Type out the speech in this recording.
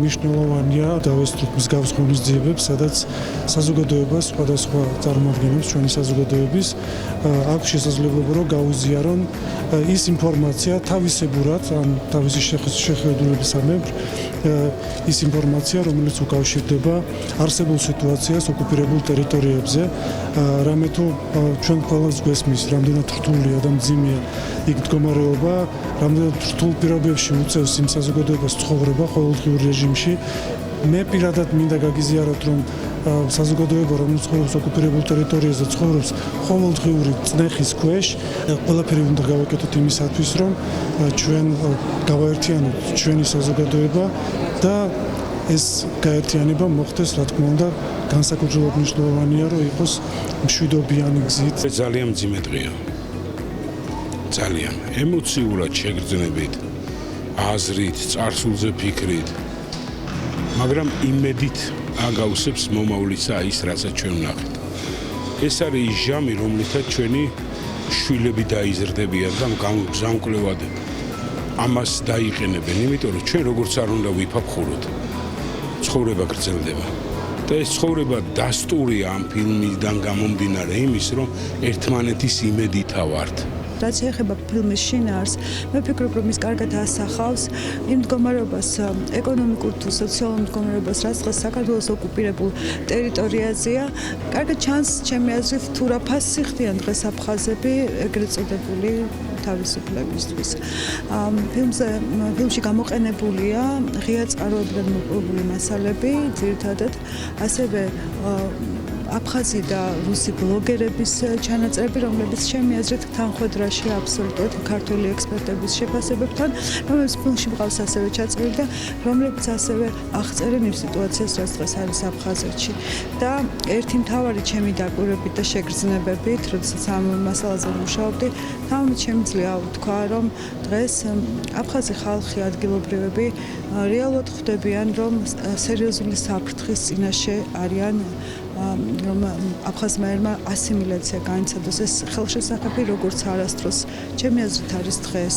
მნიშვნელოვანია დავესწროთ მსგავს ღონისძიებებს, სადაც საზოგადოებას სხვადასხვა წარმოადგენლებს ჩვენი საზოგადოების აქვს შესაძლებლობა რომ გაუზიარონ ის ინფორმაცია თავისებურად, ან თავისი შეხედულებისამებრ ის ინფორმაცია, რომელიც უკავშირდება არსებულ სიტუაციას ოკუპირებულ ტერიტორიებზე, რამე თუ ჩვენ ყველას გვესმის, რამდენად რთულია და მძიმეა იქ მდგომარეობა, რამდენად რთულ პირობებში უწევს იმ საზოგადოებას ცხოვრება ყოველდღიურ რეჟიმში. მე პირადად მინდა გაგიზიაროთ, რომ საზოგადოება, რომელიც ცხოვრობს ოკუპირებულ ტერიტორიაზე, ცხოვრობს ყოველდღიური წნეხის ქვეშ. ყველაფერი უნდა გავაკეთოთ იმისათვის, რომ ჩვენ გავაერთიანოთ ჩვენი საზოგადოება და ეს გაერთიანება მოხდეს, რა თქმა უნდა, განსაკუთრებულად მნიშვნელოვანია, რომ იყოს მშვიდობიანი გზით. ძალიან მძიმე დღეა. ძალიან ემოციურად შეგრძნებით, აზრით, წარსულზე ფიქრით, მაგრამ იმედით აგავსებს მომავლისა ის, რასაც ჩვენ ვნახეთ. ეს არის ის ჟამი, რომლითაც ჩვენი შვილები დაიზრდებიან და გამგზავნკლევად ამას დაიყენებენ, იმიტომ რომ ჩვენ როგორც არ უნდა ვიფაფხუროთ, ცხოვრება გრძელდება. და ეს ცხოვრება დასტურია ამ ფილმიდან გამომდინარე იმის, რომ ერთმანეთის იმედითა ვართ. რაც ეხება ფილმის შინაარს, მე ვფიქრობ, რომ ის კარგად ასახავს იმ მდგომარეობას, ეკონომიკურ თუ სოციალურ მდგომარეობას, რაც დღეს საქართველოს ოკუპირებულ ტერიტორიაზეა. კარგად ჩანს, ჩემი აზრით, თუ რა ფასი ხდიან დღეს აფხაზები ეგრეთ წოდებული თავისუფლებისთვის. ფილმში გამოყენებულია ღია წყაროებიდან მოპოვებული მასალები, ძირითადად ასევე აფხაზი და რუსი ბლოგერების ჩანაწერები, რომლებიც ჩემი აზრით თანხვედრაშია აბსოლუტურად ქართველი ექსპერტების შეფასებებთან, რომლებიც ფილმში მყავს ასევე ჩაწერილი და რომლებიც ასევე აღწერენ იმ სიტუაციას, რაც დღეს არის აფხაზეთში. და ერთი მთავარი ჩემი დაკვირვებით და შეგრძნებებით, როდესაც ამ მასალაზე მუშაობდი, თავმით შემიძლია ვთქვა, რომ დღეს აფხაზი ხალხი, ადგილობრივები რეალურად ხვდებიან, რომ სერიოზული საფრთხის წინაშე არიან, რომ აფხაზმა ასიმილაცია განიცადოს. ეს ხელშესახები როგორც არასდროს ჩემი აზრით არის დღეს.